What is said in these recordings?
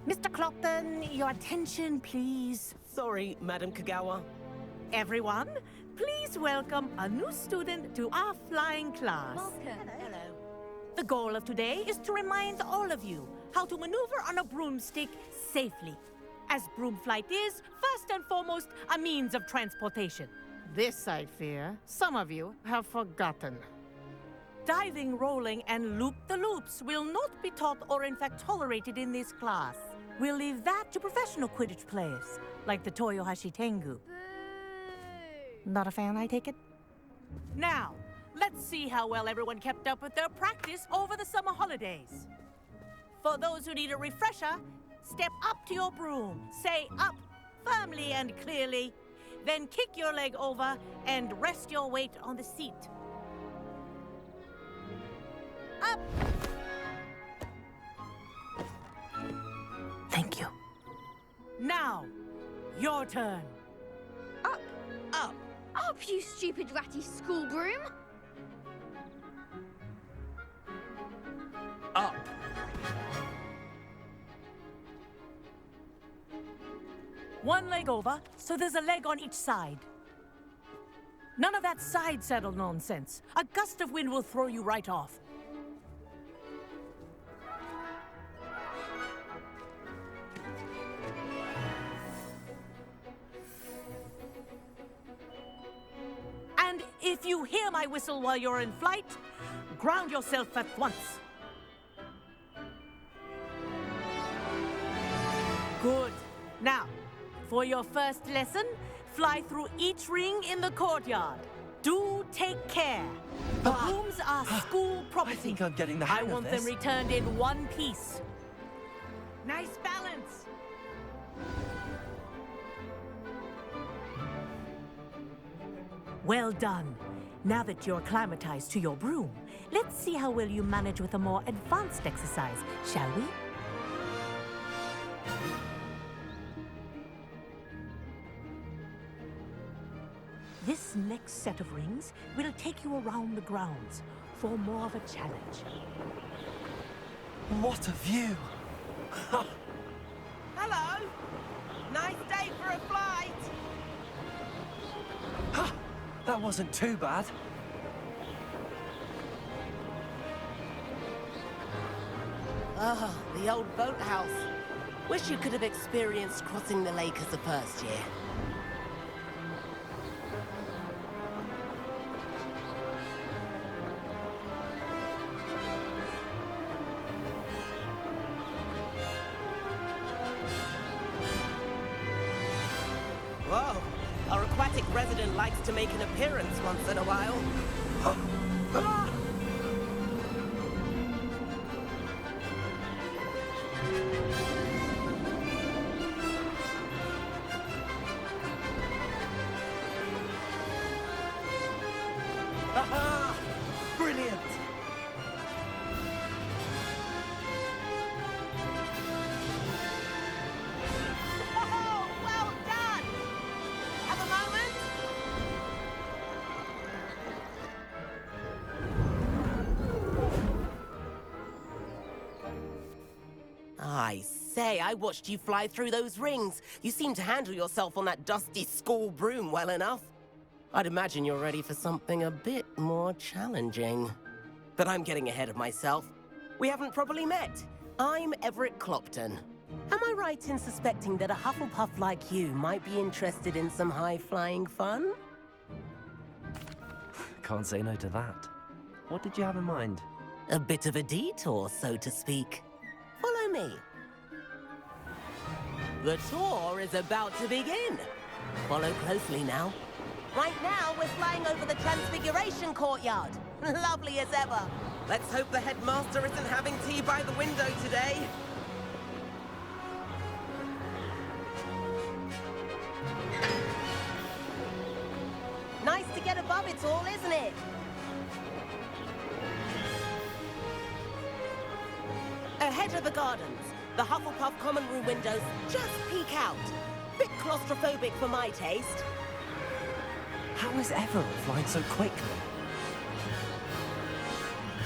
Mr. Clopton, your attention, please. Sorry, Madam Kagawa. Everyone, please welcome a new student to our flying class. Welcome. Hello. The goal of today is to remind all of you how to maneuver on a broomstick safely, as broom flight is, first and foremost, a means of transportation. This, I fear, some of you have forgotten. Diving, rolling, and loop-the-loops will not be taught or in fact tolerated in this class. We'll leave that to professional Quidditch players, like the Toyohashi Tengu. Not a fan, I take it? Now, let's see how well everyone kept up with their practice over the summer holidays. For those who need a refresher, step up to your broom, say up firmly and clearly, then kick your leg over and rest your weight on the seat. Up! Thank you. Now, your turn. Up. Up. Up, you stupid ratty school broom. Up. One leg over, so there's a leg on each side. None of that side saddle nonsense. A gust of wind will throw you right off. And if you hear my whistle while you're in flight, ground yourself at once. Good. Now, for your first lesson, fly through each ring in the courtyard. Do take care. The brooms are school property. I think I'm getting the hang I want of them this. returned in one piece. Nice balance. Well done. Now that you're acclimatized to your broom, let's see how well you manage with a more advanced exercise, shall we? This next set of rings will take you around the grounds for more of a challenge. What a view! Hello. Nice day for a flight. That wasn't too bad. Ah, the old boathouse. Wish you could have experienced crossing the lake as a first year. Whoa, our aquatic resident likes to make an appearance once in a while. Aha! Brilliant! Oh, well done! Have a moment? I say, I watched you fly through those rings. You seem to handle yourself on that dusty school broom well enough. I'd imagine you're ready for something a bit more challenging. But I'm getting ahead of myself. We haven't properly met. I'm Everett Clopton. Am I right in suspecting that a Hufflepuff like you might be interested in some high-flying fun? Can't say no to that. What did you have in mind? A bit of a detour, so to speak. Follow me. The tour is about to begin. Follow closely now. Right now, we're flying over the Transfiguration Courtyard. Lovely as ever. Let's hope the headmaster isn't having tea by the window today. Nice to get above it all, isn't it? Ahead of the gardens, the Hufflepuff common room windows just peek out. Bit claustrophobic for my taste. How is Everett flying so quickly?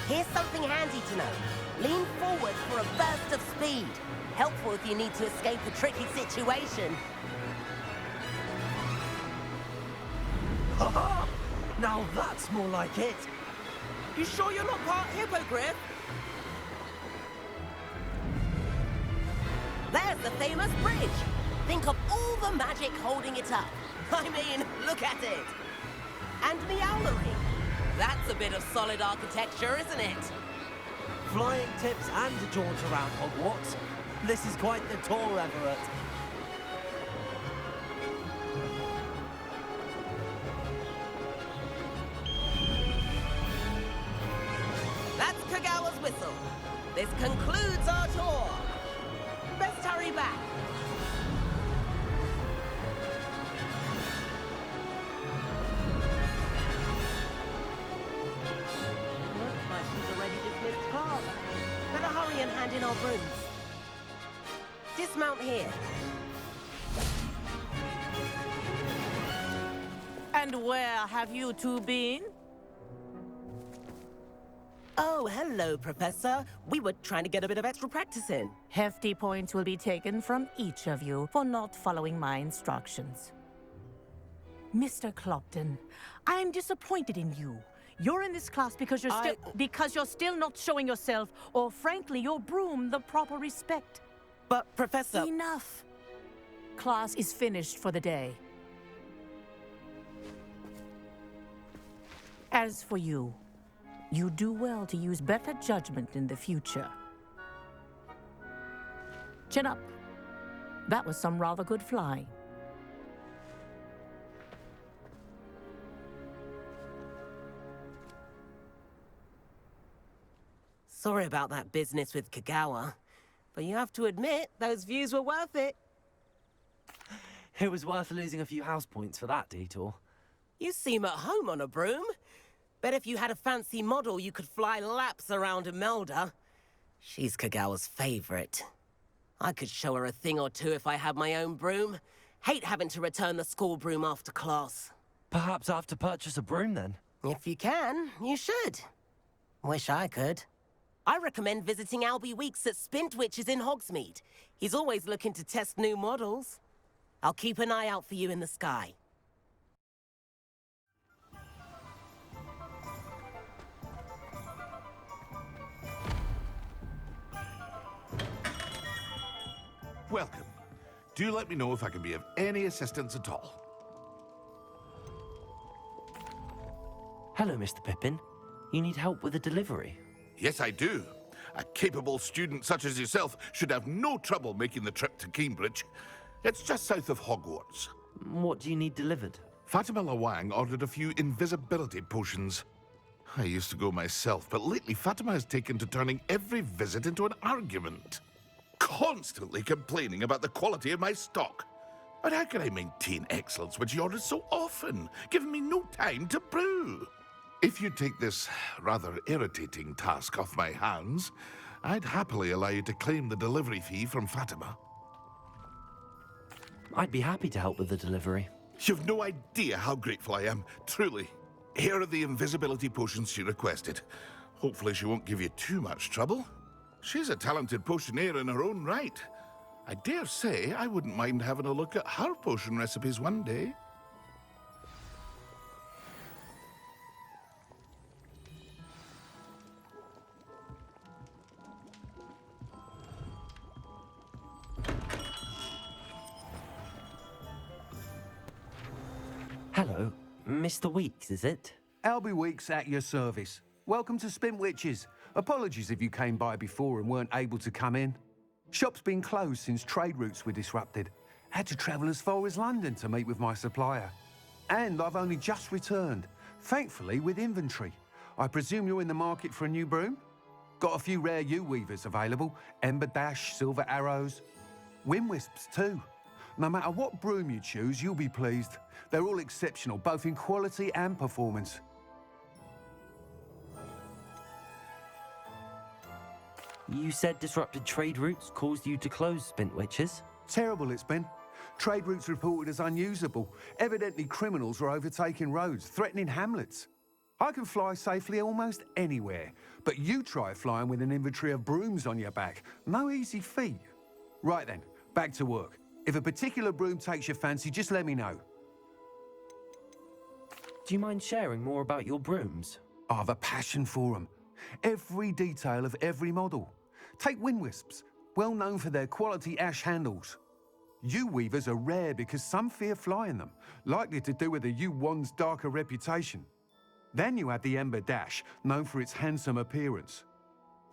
Here's something handy to know. Lean forward for a burst of speed. Helpful if you need to escape a tricky situation. Now that's more like it. You sure you're not part hippogriff? There's the famous bridge. Think of all the magic holding it up. I mean, look at it. And the owlery. That's a bit of solid architecture, isn't it? Flying tips and a jaunt around Hogwarts. This is quite the tour, Everett. That's Kagawa's whistle. This concludes our tour. Best hurry back. Looks like she's already dismissed class. Better hurry and hand in our brooms. Dismount here. And where have you two been? Oh, hello, Professor. We were trying to get a bit of extra practice in. Hefty points will be taken from each of you for not following my instructions. Mr. Clopton, I'm disappointed in you. You're in this class because you're still not showing yourself, or frankly, your broom the proper respect. But, Professor... Enough. Class is finished for the day. As for you, you do well to use better judgment in the future. Chin up. That was some rather good flying. Sorry about that business with Kagawa, but you have to admit, those views were worth it. It was worth losing a few house points for that detour. You seem at home on a broom. Bet if you had a fancy model, you could fly laps around Imelda. She's Kagawa's favorite. I could show her a thing or two if I had my own broom. Hate having to return the school broom after class. Perhaps I have to purchase a broom then? If you can, you should. Wish I could. I recommend visiting Albie Weeks at Spintwitches in Hogsmeade. He's always looking to test new models. I'll keep an eye out for you in the sky. Welcome. Do let me know if I can be of any assistance at all. Hello, Mr. Pippin. You need help with a delivery? Yes, I do. A capable student such as yourself should have no trouble making the trip to Cambridge. It's just south of Hogwarts. What do you need delivered? Fatima Lawang ordered a few invisibility potions. I used to go myself, but lately Fatima has taken to turning every visit into an argument. Constantly complaining about the quality of my stock. But how can I maintain excellence when she orders so often, giving me no time to brew? If you take this rather irritating task off my hands, I'd happily allow you to claim the delivery fee from Fatima. I'd be happy to help with the delivery. You've no idea how grateful I am, truly. Here are the invisibility potions she requested. Hopefully she won't give you too much trouble. She's a talented potioneer in her own right. I dare say I wouldn't mind having a look at her potion recipes one day. Hello, Mr. Weeks, is it? Albie Weeks at your service. Welcome to Spintwitches. Apologies if you came by before and weren't able to come in. Shop's been closed since trade routes were disrupted. Had to travel as far as London to meet with my supplier. And I've only just returned, thankfully with inventory. I presume you're in the market for a new broom? Got a few rare U-weavers available. Ember Dash, Silver Arrows. Wind Wisps too. No matter what broom you choose, you'll be pleased. They're all exceptional, both in quality and performance. You said disrupted trade routes caused you to close Spintwitches? Terrible it's been. Trade routes reported as unusable. Evidently criminals were overtaking roads, threatening hamlets. I can fly safely almost anywhere, but you try flying with an inventory of brooms on your back. No easy feat. Right then, back to work. If a particular broom takes your fancy, just let me know. Do you mind sharing more about your brooms? I have a passion for them. Every detail of every model. Take wind wisps, well known for their quality ash handles. Yew weavers are rare because some fear flying them, likely to do with the yew wand's darker reputation. Then you have the Ember Dash, known for its handsome appearance.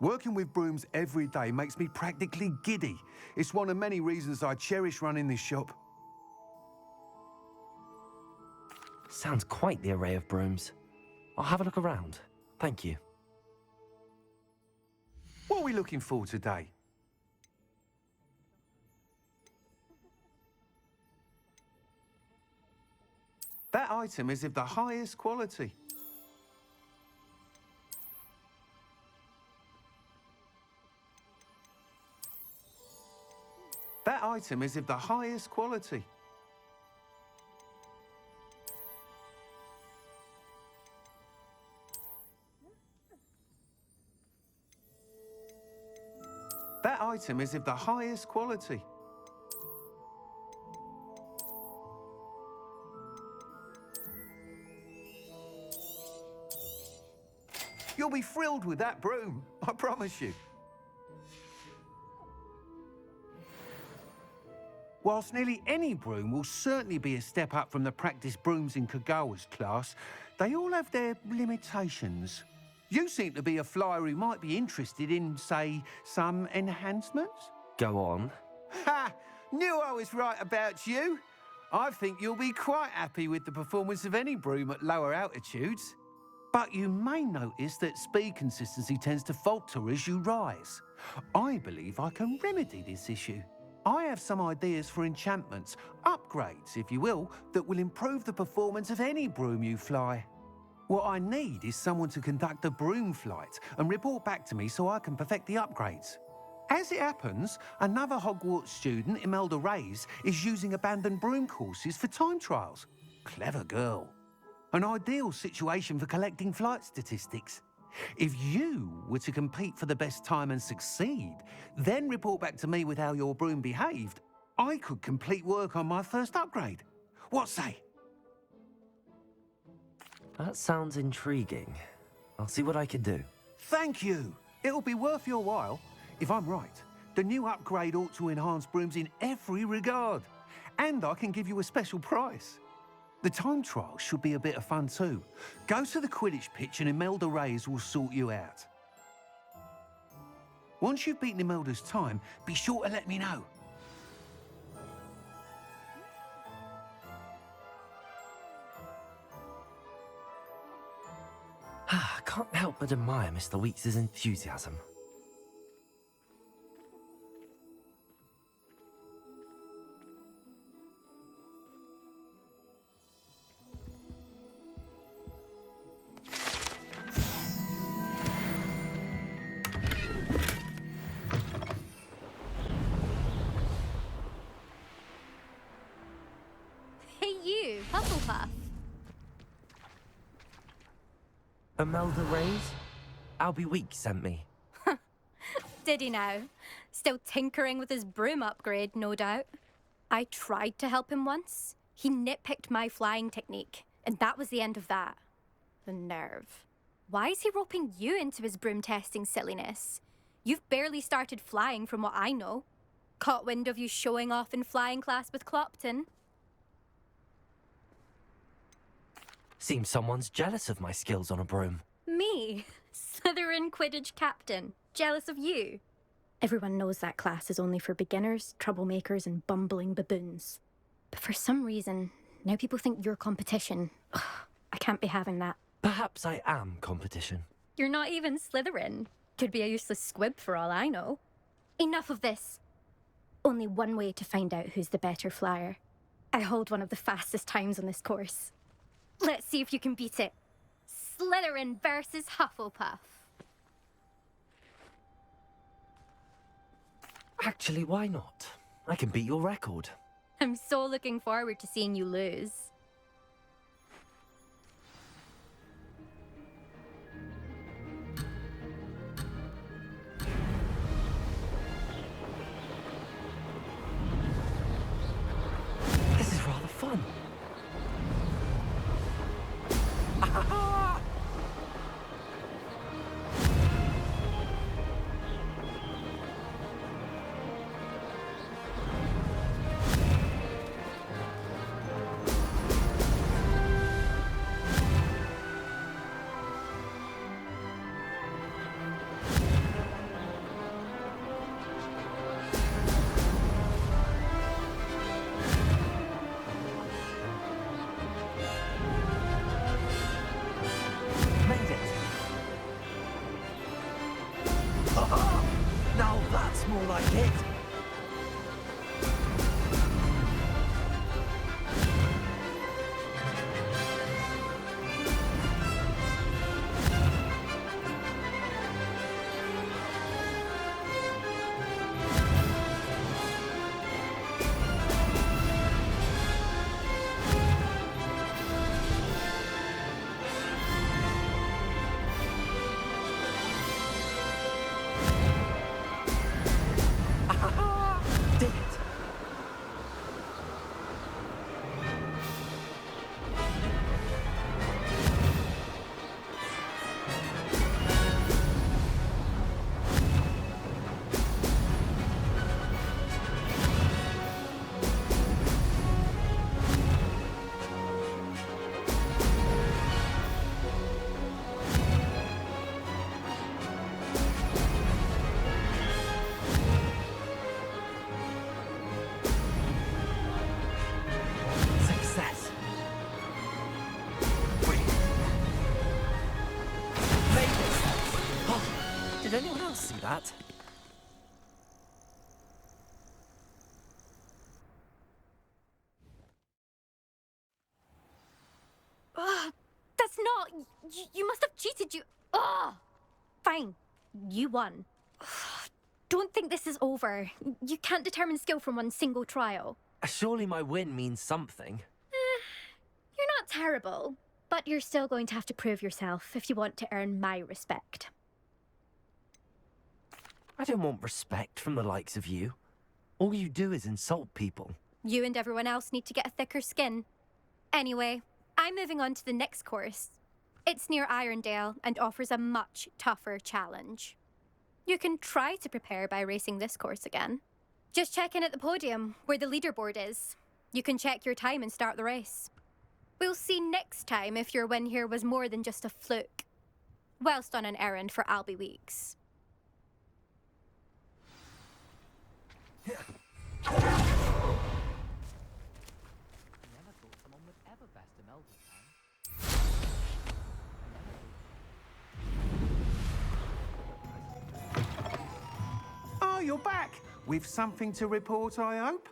Working with brooms every day makes me practically giddy. It's one of many reasons I cherish running this shop. Sounds quite the array of brooms. I'll have a look around. Thank you. What are we looking for today? That item is of the highest quality. That item is of the highest quality. That item is of the highest quality. You'll be thrilled with that broom, I promise you. Whilst nearly any broom will certainly be a step up from the practice brooms in Kagawa's class, they all have their limitations. You seem to be a flyer who might be interested in, say, some enhancements? Go on. Ha! Knew I was right about you. I think you'll be quite happy with the performance of any broom at lower altitudes. But you may notice that speed consistency tends to falter as you rise. I believe I can remedy this issue. I have some ideas for enchantments, upgrades, if you will, that will improve the performance of any broom you fly. What I need is someone to conduct a broom flight and report back to me so I can perfect the upgrades. As it happens, another Hogwarts student, Imelda Reyes, is using abandoned broom courses for time trials. Clever girl. An ideal situation for collecting flight statistics. If you were to compete for the best time and succeed, then report back to me with how your broom behaved, I could complete work on my first upgrade. What say? That sounds intriguing. I'll see what I can do. Thank you. It'll be worth your while. If I'm right, the new upgrade ought to enhance brooms in every regard. And I can give you a special price. The time trial should be a bit of fun too. Go to the Quidditch pitch and Imelda Reyes will sort you out. Once you've beaten Imelda's time, be sure to let me know. I can't help but admire Mr. Weeks' enthusiasm. Hey you, Hufflepuff. Imelda Reyes? Albie Weeks sent me. Did he now? Still tinkering with his broom upgrade, no doubt. I tried to help him once. He nitpicked my flying technique, and that was the end of that. The nerve. Why is he roping you into his broom testing silliness? You've barely started flying from what I know. Caught wind of you showing off in flying class with Clopton. Seems someone's jealous of my skills on a broom. Me? Slytherin Quidditch captain. Jealous of you? Everyone knows that class is only for beginners, troublemakers, and bumbling baboons. But for some reason, now people think you're competition. Ugh, I can't be having that. Perhaps I am competition. You're not even Slytherin. Could be a useless squib for all I know. Enough of this. Only one way to find out who's the better flyer. I hold one of the fastest times on this course. Let's see if you can beat it. Slytherin versus Hufflepuff. Actually, why not? I can beat your record. I'm so looking forward to seeing you lose. like it. Did it. Success. Brilliant. Made it. Oh, did anyone else see that? Ugh, that's not. You must have cheated. Ugh. Fine. You won. Ugh, don't think this is over. You can't determine skill from one single trial. Surely my win means something. You're not terrible, but you're still going to have to prove yourself if you want to earn my respect. I don't want respect from the likes of you. All you do is insult people. You and everyone else need to get a thicker skin. Anyway, I'm moving on to the next course. It's near Irondale and offers a much tougher challenge. You can try to prepare by racing this course again. Just check in at the podium, where the leaderboard is. You can check your time and start the race. We'll see next time if your win here was more than just a fluke. Whilst on an errand for Albie Weeks. Oh, you're back. With something to report, I hope?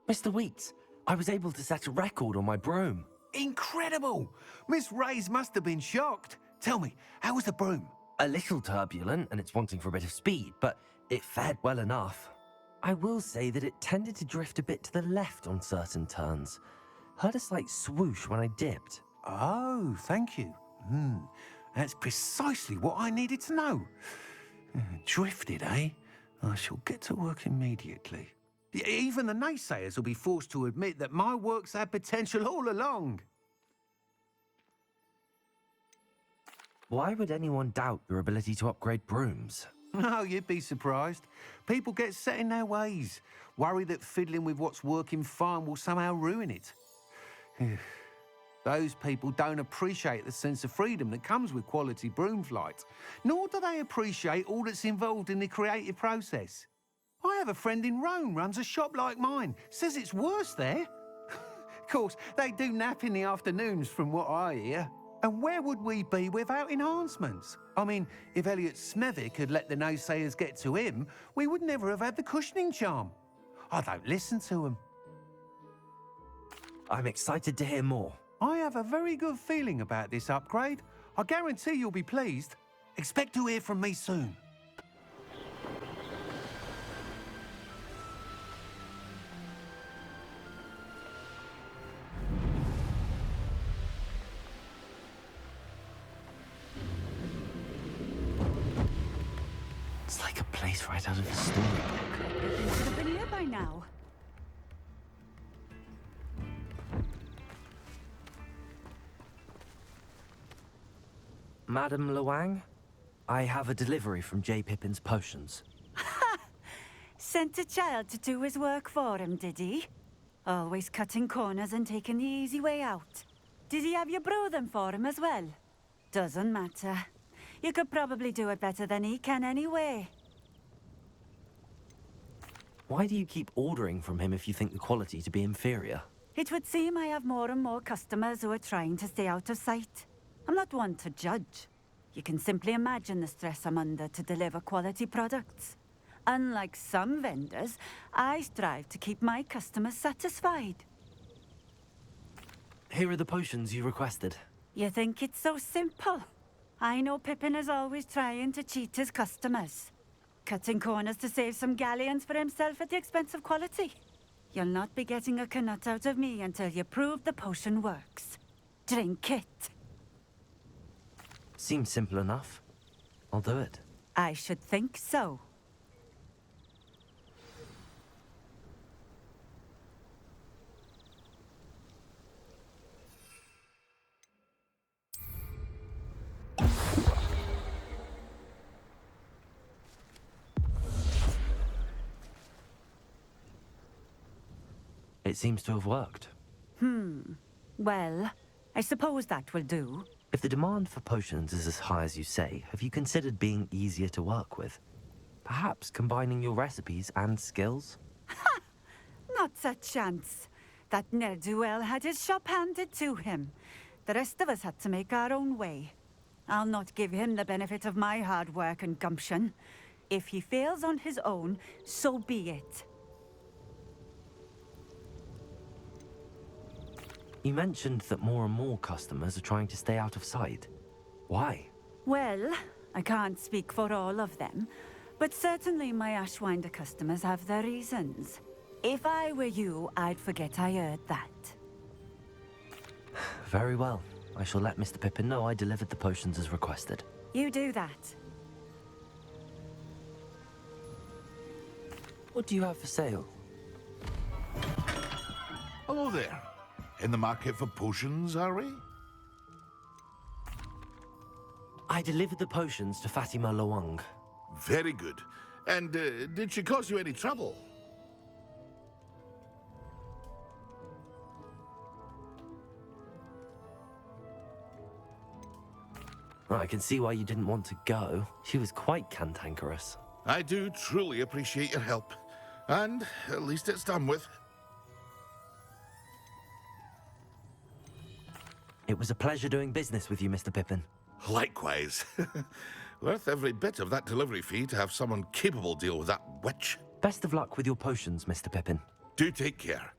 Mr. Weeks, I was able to set a record on my broom. Incredible! Miss Reyes must have been shocked. Tell me, how was the broom? A little turbulent, and it's wanting for a bit of speed, but it fared well enough. I will say that it tended to drift a bit to the left on certain turns. Heard a slight swoosh when I dipped. Oh, thank you. That's precisely what I needed to know. Drifted, eh? I shall get to work immediately. Even the naysayers will be forced to admit that my work's had potential all along. Why would anyone doubt your ability to upgrade brooms? Oh, you'd be surprised. People get set in their ways, worry that fiddling with what's working fine will somehow ruin it. Those people don't appreciate the sense of freedom that comes with quality broom flight, nor do they appreciate all that's involved in the creative process. I have a friend in Rome runs a shop like mine, says it's worse there. Of course, they do nap in the afternoons from what I hear. And where would we be without enhancements? I mean, if Elliot Smethwick had let the naysayers get to him, we would never have had the cushioning charm. I don't listen to them. I'm excited to hear more. I have a very good feeling about this upgrade. I guarantee you'll be pleased. Expect to hear from me soon. It's like a place right out of a storybook. They should have been here by now. Madam Luang, I have a delivery from J. Pippin's Potions. Sent a child to do his work for him, did he? Always cutting corners and taking the easy way out. Did he have you brew them for him as well? Doesn't matter. You could probably do it better than he can anyway. Why do you keep ordering from him if you think the quality to be inferior? It would seem I have more and more customers who are trying to stay out of sight. I'm not one to judge. You can simply imagine the stress I'm under to deliver quality products. Unlike some vendors, I strive to keep my customers satisfied. Here are the potions you requested. You think it's so simple? I know Pippin is always trying to cheat his customers. Cutting corners to save some galleons for himself at the expense of quality. You'll not be getting a canut out of me until you prove the potion works. Drink it. Seems simple enough. I'll do it. I should think so. It seems to have worked. Well, I suppose that will do. If the demand for potions is as high as you say, have you considered being easier to work with? Perhaps combining your recipes and skills? Not a chance. That ne'er-do-well had his shop handed to him. The rest of us had to make our own way. I'll not give him the benefit of my hard work and gumption. If he fails on his own, so be it. You mentioned that more and more customers are trying to stay out of sight. Why? Well, I can't speak for all of them, but certainly my Ashwinder customers have their reasons. If I were you, I'd forget I heard that. Very well. I shall let Mr. Pippin know I delivered the potions as requested. You do that. What do you have for sale? Hello there. In the market for potions, are we? I delivered the potions to Fatima Lawang. Very good. And did she cause you any trouble? I can see why you didn't want to go. She was quite cantankerous. I do truly appreciate your help. And at least it's done with. It was a pleasure doing business with you, Mr. Pippin. Likewise. Worth every bit of that delivery fee to have someone capable deal with that witch. Best of luck with your potions, Mr. Pippin. Do take care.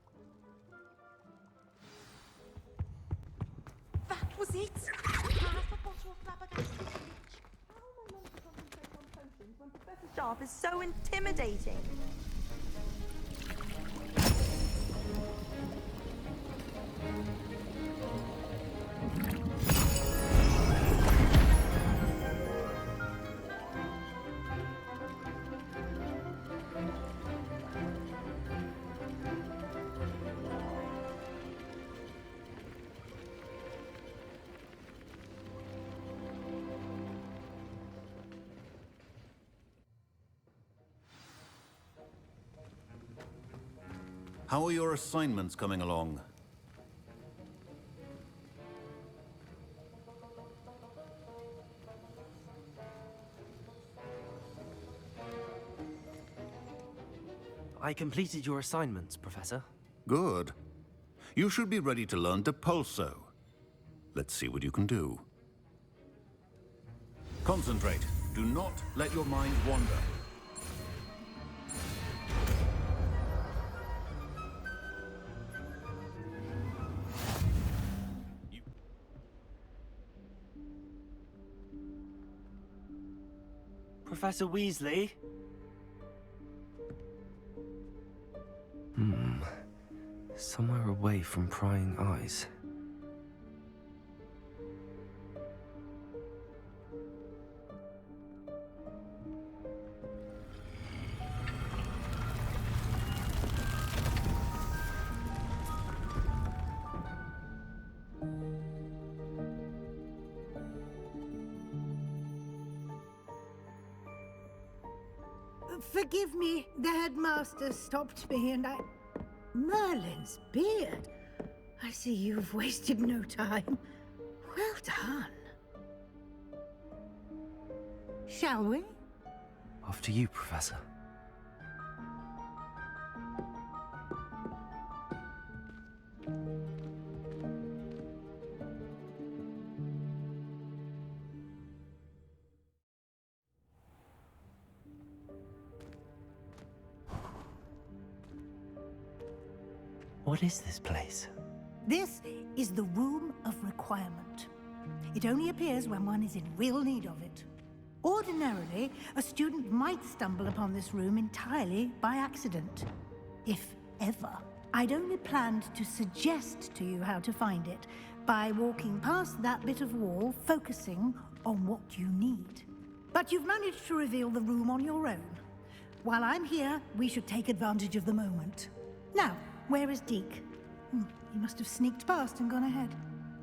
That was it. Half a bottle of flabbergasted bleach. How am I meant to concentrate on potions when Professor Sharp is so intimidating? How are your assignments coming along? I completed your assignments, Professor. Good. You should be ready to learn Depulso. Let's see what you can do. Concentrate. Do not let your mind wander. Professor Weasley? Somewhere away from prying eyes. Forgive me, the headmaster stopped me and I... Merlin's beard. I see you've wasted no time. Well done. Shall we? After you, Professor. What is this place? This is the Room of Requirement. It only appears when one is in real need of it. Ordinarily, a student might stumble upon this room entirely by accident. If ever. I'd only planned to suggest to you how to find it by walking past that bit of wall, focusing on what you need. But you've managed to reveal the room on your own. While I'm here, we should take advantage of the moment. Now, where is Deke? He must have sneaked past and gone ahead.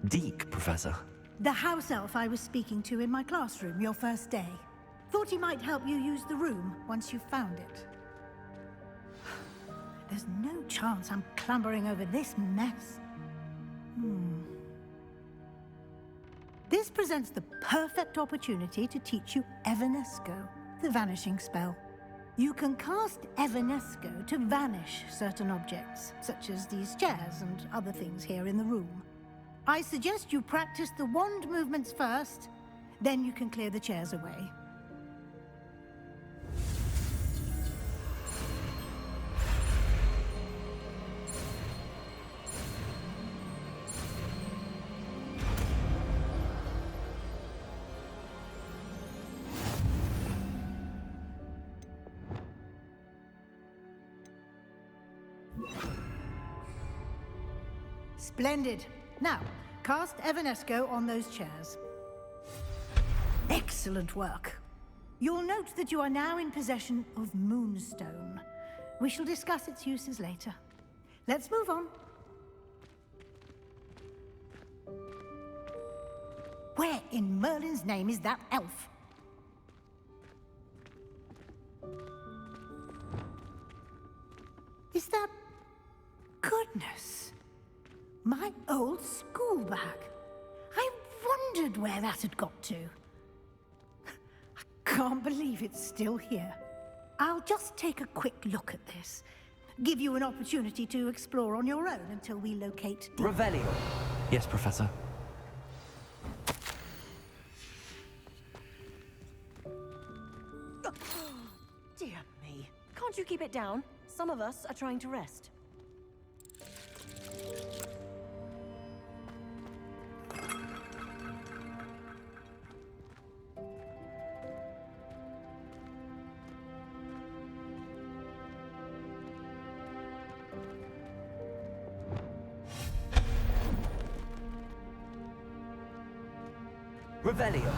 Deke, Professor. The house elf I was speaking to in my classroom your first day. Thought he might help you use the room once you've found it. There's no chance I'm clambering over this mess. This presents the perfect opportunity to teach you Evanesco, the vanishing spell. You can cast Evanesco to vanish certain objects, such as these chairs and other things here in the room. I suggest you practice the wand movements first, then you can clear the chairs away. Splendid. Now, cast Evanesco on those chairs. Excellent work. You'll note that you are now in possession of Moonstone. We shall discuss its uses later. Let's move on. Where in Merlin's name is that elf? Is that... Goodness. My old school bag. I wondered where that had got to. I can't believe it's still here. I'll just take a quick look at this. Give you an opportunity to explore on your own until we locate... Revelio. Yes, Professor. Dear me. Can't you keep it down? Some of us are trying to rest. Revelio.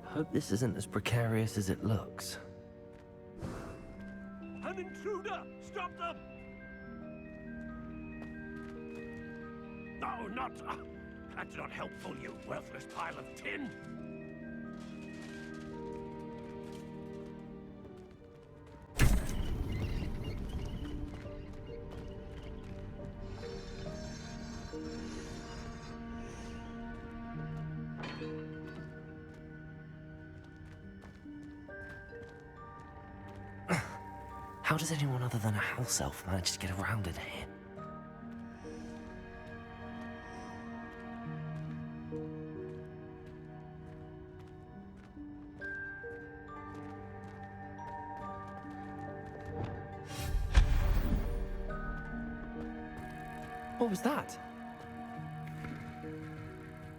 Hope this isn't as precarious as it looks. An intruder! Stop them! No, not... that's not helpful, you worthless pile of tin! How does anyone other than a house elf manage to get around in here? What was that?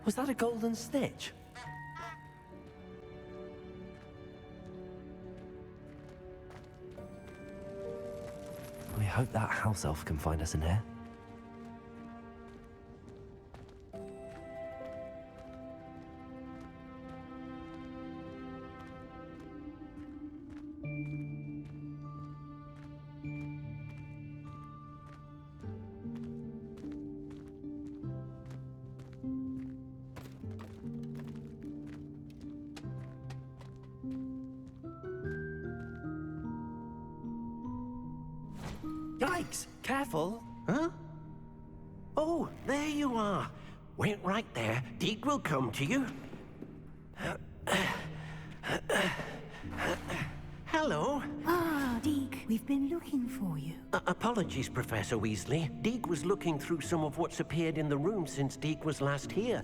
Was that a golden stitch? We hope that house elf can find us in here. Yikes! Careful! Huh? Oh, there you are. Wait right there. Deke will come to you. Hello. Ah, Deke, we've been looking for you. Apologies, Professor Weasley. Deke was looking through some of what's appeared in the room since Deke was last here.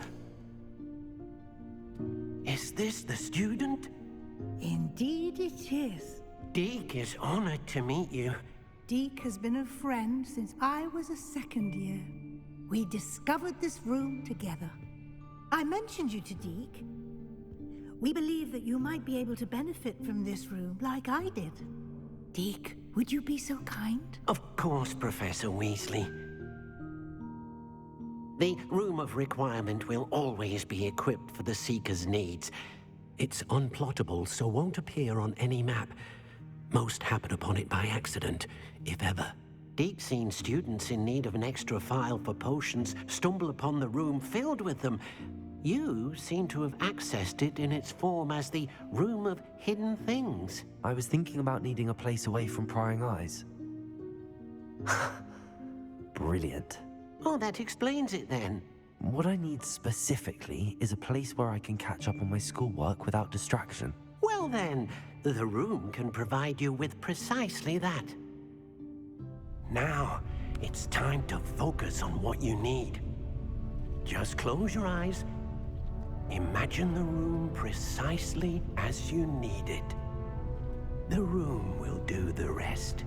Is this the student? Indeed it is. Deke is honored to meet you. Deke has been a friend since I was a second year. We discovered this room together. I mentioned you to Deke. We believe that you might be able to benefit from this room like I did. Deke, would you be so kind? Of course, Professor Weasley. The Room of Requirement will always be equipped for the Seeker's needs. It's unplottable, so won't appear on any map. Most happen upon it by accident, if ever. Deke's seen students in need of an extra file for potions stumble upon the room filled with them. You seem to have accessed it in its form as the Room of Hidden Things. I was thinking about needing a place away from prying eyes. Brilliant. Oh, that explains it then. What I need specifically is a place where I can catch up on my schoolwork without distraction. Well then, the room can provide you with precisely that. Now, it's time to focus on what you need. Just close your eyes. Imagine the room precisely as you need it. The room will do the rest.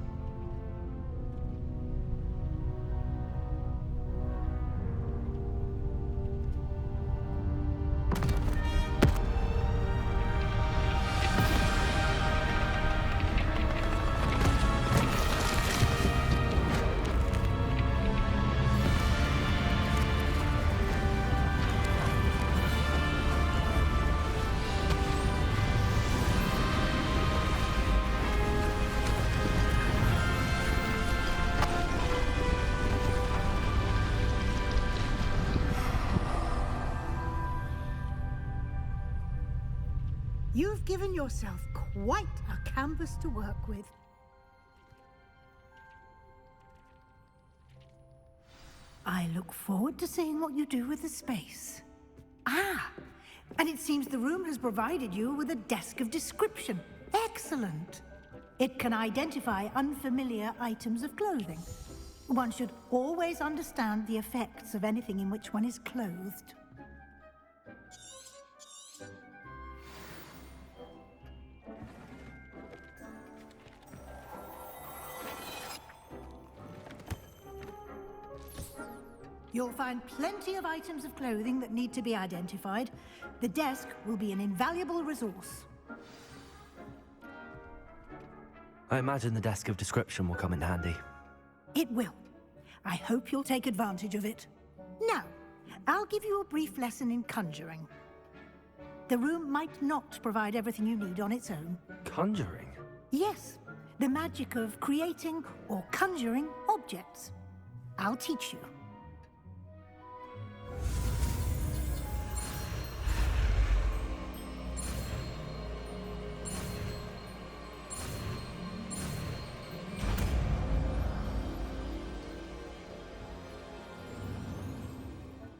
You've given yourself quite a canvas to work with. I look forward to seeing what you do with the space. Ah, and it seems the room has provided you with a desk of description. Excellent. It can identify unfamiliar items of clothing. One should always understand the effects of anything in which one is clothed. You'll find plenty of items of clothing that need to be identified. The desk will be an invaluable resource. I imagine the desk of description will come in handy. It will. I hope you'll take advantage of it. Now, I'll give you a brief lesson in conjuring. The room might not provide everything you need on its own. Conjuring? Yes, the magic of creating or conjuring objects. I'll teach you.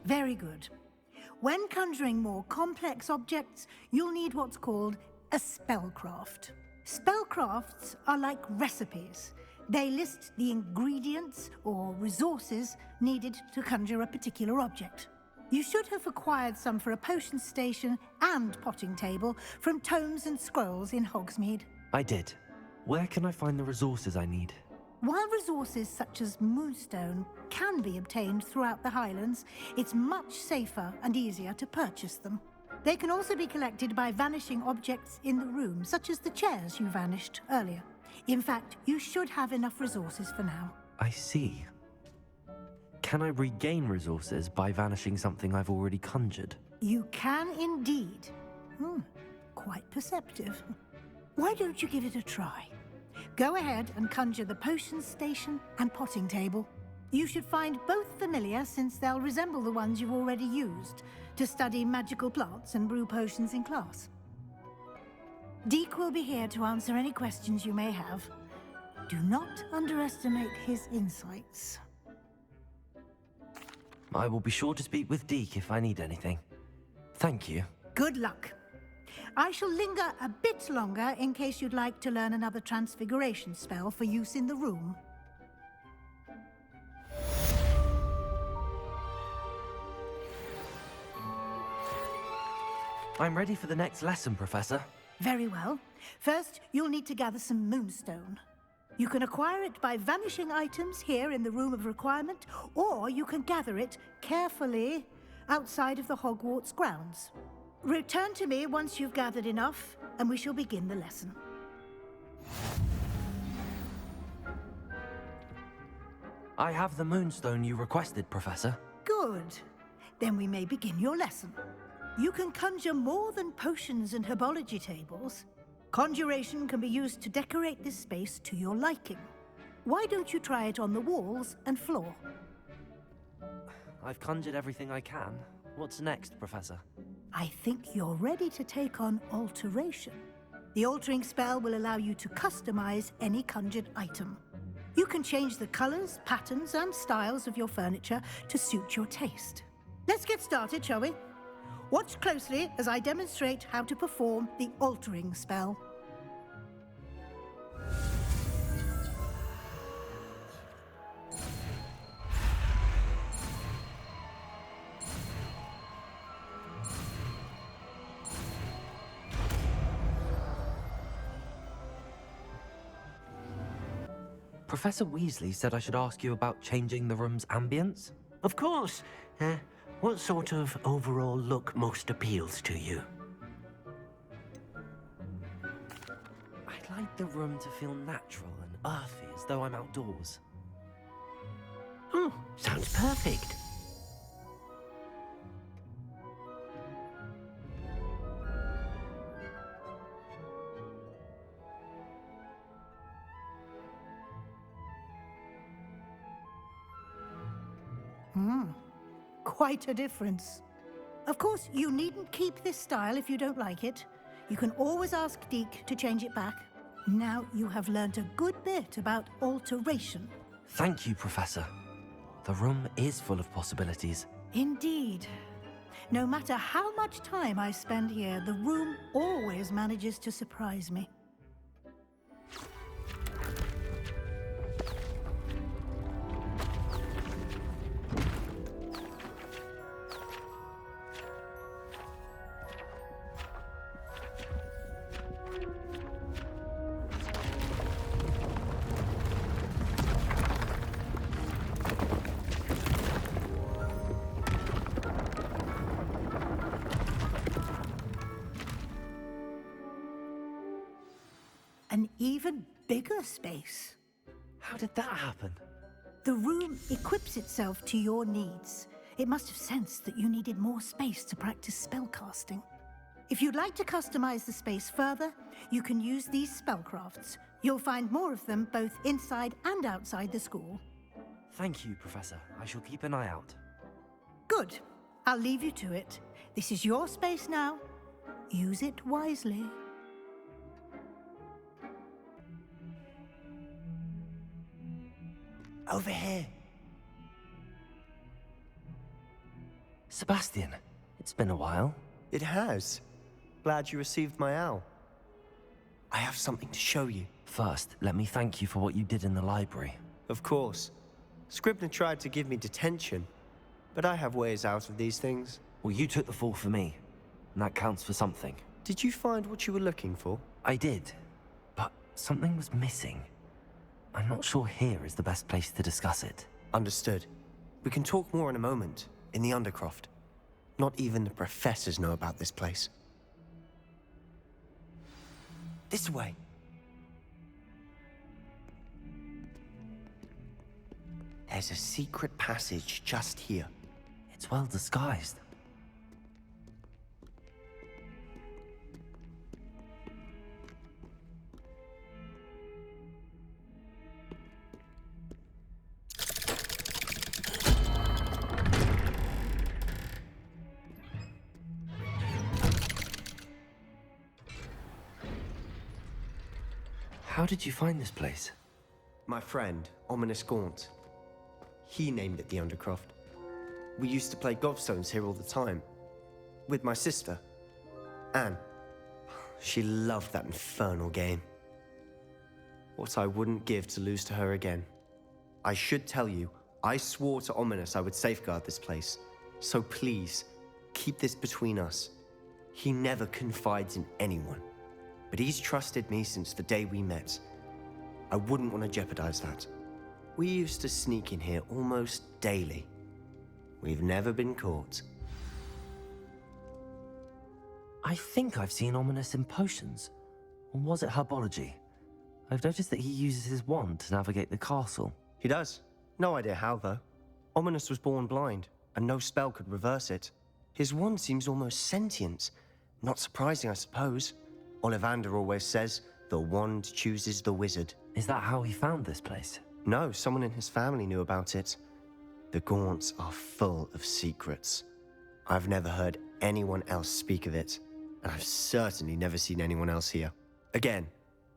Very good. When conjuring more complex objects, you'll need what's called a spellcraft. Spellcrafts are like recipes. They list the ingredients or resources needed to conjure a particular object. You should have acquired some for a potion station and potting table from tomes and scrolls in Hogsmeade. I did. Where can I find the resources I need? While resources such as moonstone can be obtained throughout the Highlands, it's much safer and easier to purchase them. They can also be collected by vanishing objects in the room, such as the chairs you vanished earlier. In fact, you should have enough resources for now. I see. Can I regain resources by vanishing something I've already conjured? You can indeed. Quite perceptive. Why don't you give it a try? Go ahead and conjure the potion station and potting table. You should find both familiar, since they'll resemble the ones you've already used to study magical plants and brew potions in class. Deke will be here to answer any questions you may have. Do not underestimate his insights. I will be sure to speak with Deke if I need anything. Thank you. Good luck. I shall linger a bit longer in case you'd like to learn another transfiguration spell for use in the room. I'm ready for the next lesson, Professor. Very well. First, you'll need to gather some moonstone. You can acquire it by vanishing items here in the Room of Requirement, or you can gather it carefully outside of the Hogwarts grounds. Return to me once you've gathered enough, and we shall begin the lesson. I have the moonstone you requested, Professor. Good. Then we may begin your lesson. You can conjure more than potions and herbology tables. Conjuration can be used to decorate this space to your liking. Why don't you try it on the walls and floor? I've conjured everything I can. What's next, Professor? I think you're ready to take on alteration. The altering spell will allow you to customize any conjured item. You can change the colors, patterns, and styles of your furniture to suit your taste. Let's get started, shall we? Watch closely as I demonstrate how to perform the altering spell. Professor Weasley said I should ask you about changing the room's ambience? Of course. What sort of overall look most appeals to you? I'd like the room to feel natural and earthy, as though I'm outdoors. Oh, sounds perfect. Quite a difference. Of course, you needn't keep this style if you don't like it. You can always ask Deke to change it back. Now you have learned a good bit about alteration. Thank you, Professor. The room is full of possibilities. Indeed. No matter how much time I spend here, the room always manages to surprise me. An even bigger space. How did that happen? The room equips itself to your needs. It must have sensed that you needed more space to practice spellcasting. If you'd like to customize the space further, you can use these spellcrafts. You'll find more of them both inside and outside the school. Thank you, Professor. I shall keep an eye out. Good. I'll leave you to it. This is your space now. Use it wisely. Over here. Sebastian, it's been a while. It has. Glad you received my owl. I have something to show you. First, let me thank you for what you did in the library. Of course. Scribner tried to give me detention, but I have ways out of these things. Well, you took the fall for me, and that counts for something. Did you find what you were looking for? I did, but something was missing. I'm not sure here is the best place to discuss it. Understood. We can talk more in a moment, in the Undercroft. Not even the professors know about this place. This way. There's a secret passage just here. It's well disguised. How did you find this place? My friend, Ominous Gaunt. He named it the Undercroft. We used to play gobstones here all the time. With my sister, Anne. She loved that infernal game. What I wouldn't give to lose to her again. I should tell you, I swore to Ominous I would safeguard this place. So please, keep this between us. He never confides in anyone, but he's trusted me since the day we met. I wouldn't want to jeopardize that. We used to sneak in here almost daily. We've never been caught. I think I've seen Ominous in potions. Or was it herbology? I've noticed that he uses his wand to navigate the castle. He does. No idea how, though. Ominous was born blind, and no spell could reverse it. His wand seems almost sentient. Not surprising, I suppose. Ollivander always says, the wand chooses the wizard. Is that how he found this place? No, someone in his family knew about it. The Gaunts are full of secrets. I've never heard anyone else speak of it, and I've certainly never seen anyone else here. Again,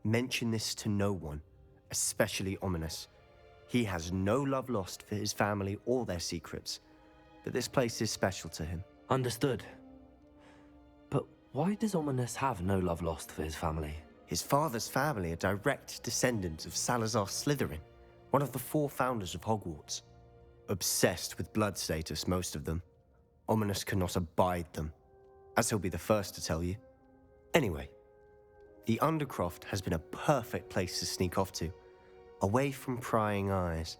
mention this to no one, especially Ominous. He has no love lost for his family or their secrets, but this place is special to him. Understood. But why does Ominous have no love lost for his family? His father's family are direct descendants of Salazar Slytherin, one of the 4 founders of Hogwarts. Obsessed with blood status, most of them. Ominous cannot abide them, as he'll be the first to tell you. Anyway, the Undercroft has been a perfect place to sneak off to, away from prying eyes,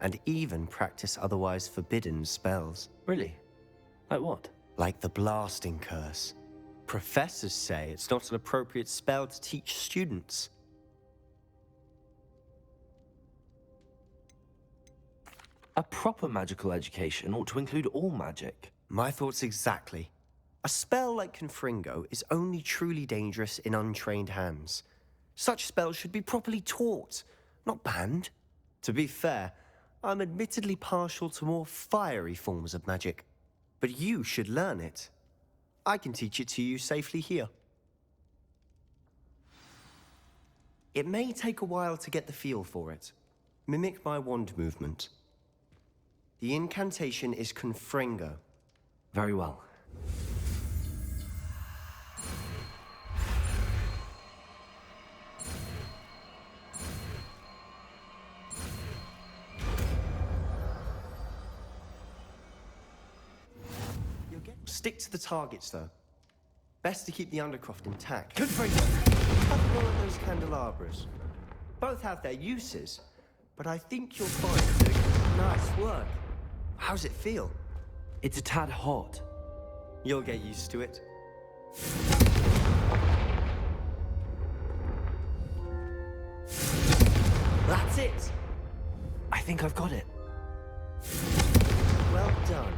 and even practice otherwise forbidden spells. Really? Like what? Like the Blasting Curse. Professors say it's not an appropriate spell to teach students. A proper magical education ought to include all magic. My thoughts exactly. A spell like Confringo is only truly dangerous in untrained hands. Such spells should be properly taught, not banned. To be fair, I'm admittedly partial to more fiery forms of magic. But you should learn it. I can teach it to you safely here. It may take a while to get the feel for it. Mimic my wand movement. The incantation is Confringo. Very well. Stick to the targets, though. Best to keep the Undercroft intact. Confringo! Have one of those candelabras. Both have their uses, but I think you'll find you're doing nice work. How's it feel? It's a tad hot. You'll get used to it. That's it! I think I've got it. Well done.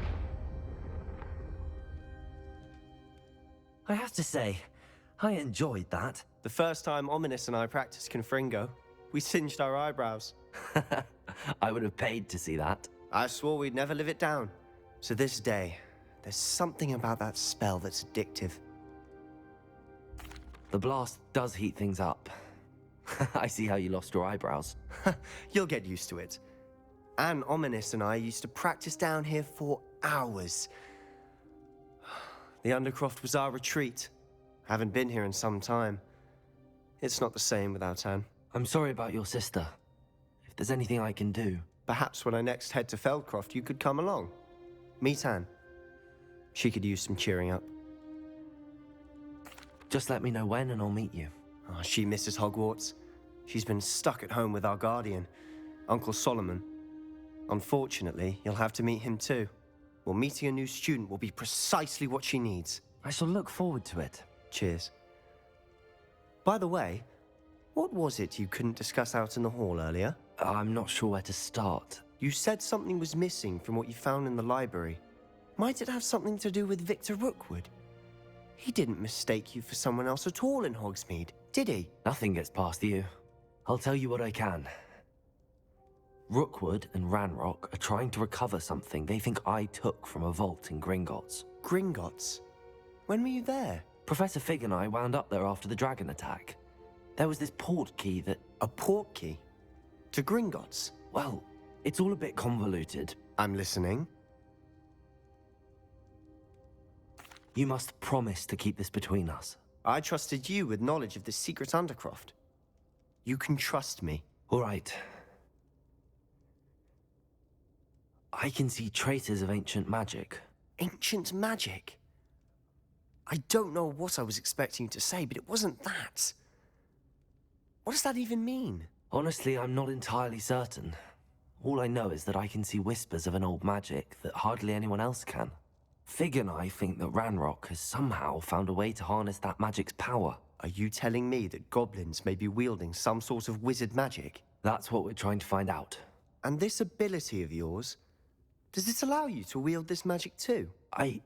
I have to say, I enjoyed that. The first time Ominous and I practiced Confringo, we singed our eyebrows. I would have paid to see that. I swore we'd never live it down. To this day, there's something about that spell that's addictive. The blast does heat things up. I see how you lost your eyebrows. You'll get used to it. Anne, Ominous and I used to practice down here for hours. The Undercroft was our retreat. Haven't been here in some time. It's not the same without Anne. I'm sorry about your sister. If there's anything I can do... Perhaps when I next head to Feldcroft, you could come along. Meet Anne. She could use some cheering up. Just let me know when and I'll meet you. Oh, she misses Hogwarts. She's been stuck at home with our guardian, Uncle Solomon. Unfortunately, you'll have to meet him too. Well, meeting a new student will be precisely what she needs. I shall look forward to it. Cheers. By the way, what was it you couldn't discuss out in the hall earlier? I'm not sure where to start. You said something was missing from what you found in the library. Might it have something to do with Victor Rookwood? He didn't mistake you for someone else at all in Hogsmeade, did he? Nothing gets past you. I'll tell you what I can. Rookwood and Ranrock are trying to recover something they think I took from a vault in Gringotts. Gringotts? When were you there? Professor Fig and I wound up there after the dragon attack. There was this port key that... A port key? To Gringotts? Well, it's all a bit convoluted. I'm listening. You must promise to keep this between us. I trusted you with knowledge of the secret Undercroft. You can trust me. All right. I can see traces of ancient magic. Ancient magic? I don't know what I was expecting you to say, but it wasn't that. What does that even mean? Honestly, I'm not entirely certain. All I know is that I can see whispers of an old magic that hardly anyone else can. Fig and I think that Ranrock has somehow found a way to harness that magic's power. Are you telling me that goblins may be wielding some sort of wizard magic? That's what we're trying to find out. And this ability of yours, does it allow you to wield this magic too? I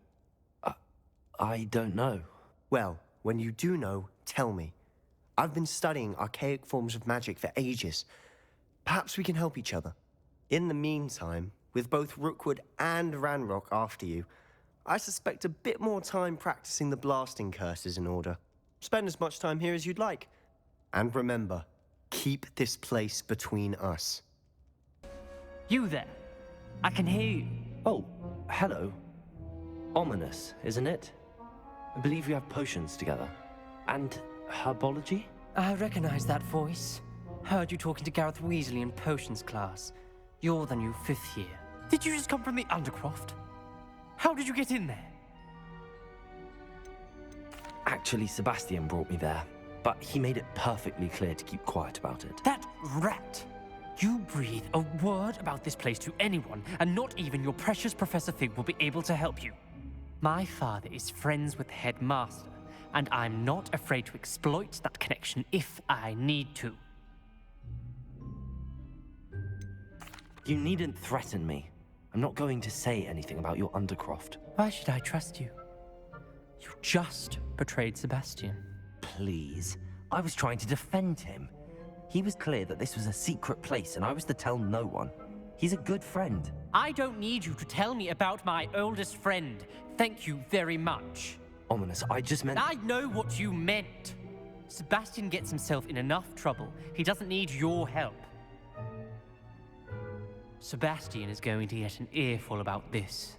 don't know. Well, when you do know, tell me. I've been studying archaic forms of magic for ages. Perhaps we can help each other. In the meantime, with both Rookwood and Ranrock after you, I suspect a bit more time practicing the blasting curse is in order. Spend as much time here as you'd like. And remember, keep this place between us. You there? I can hear you. Oh, hello. Ominous, isn't it? I believe you have potions together. And herbology? I recognize that voice. Heard you talking to Gareth Weasley in potions class. You're the new 5th year. Did you just come from the Undercroft? How did you get in there? Actually, Sebastian brought me there, but he made it perfectly clear to keep quiet about it. That rat! You breathe a word about this place to anyone, and not even your precious Professor Fig will be able to help you. My father is friends with the headmaster, and I'm not afraid to exploit that connection if I need to. You needn't threaten me. I'm not going to say anything about your Undercroft. Why should I trust you? You just betrayed Sebastian. Please. I was trying to defend him. He was clear that this was a secret place and I was to tell no one. He's a good friend. I don't need you to tell me about my oldest friend. Thank you very much. Ominous, I just meant... I know what you meant. Sebastian gets himself in enough trouble. He doesn't need your help. Sebastian is going to get an earful about this.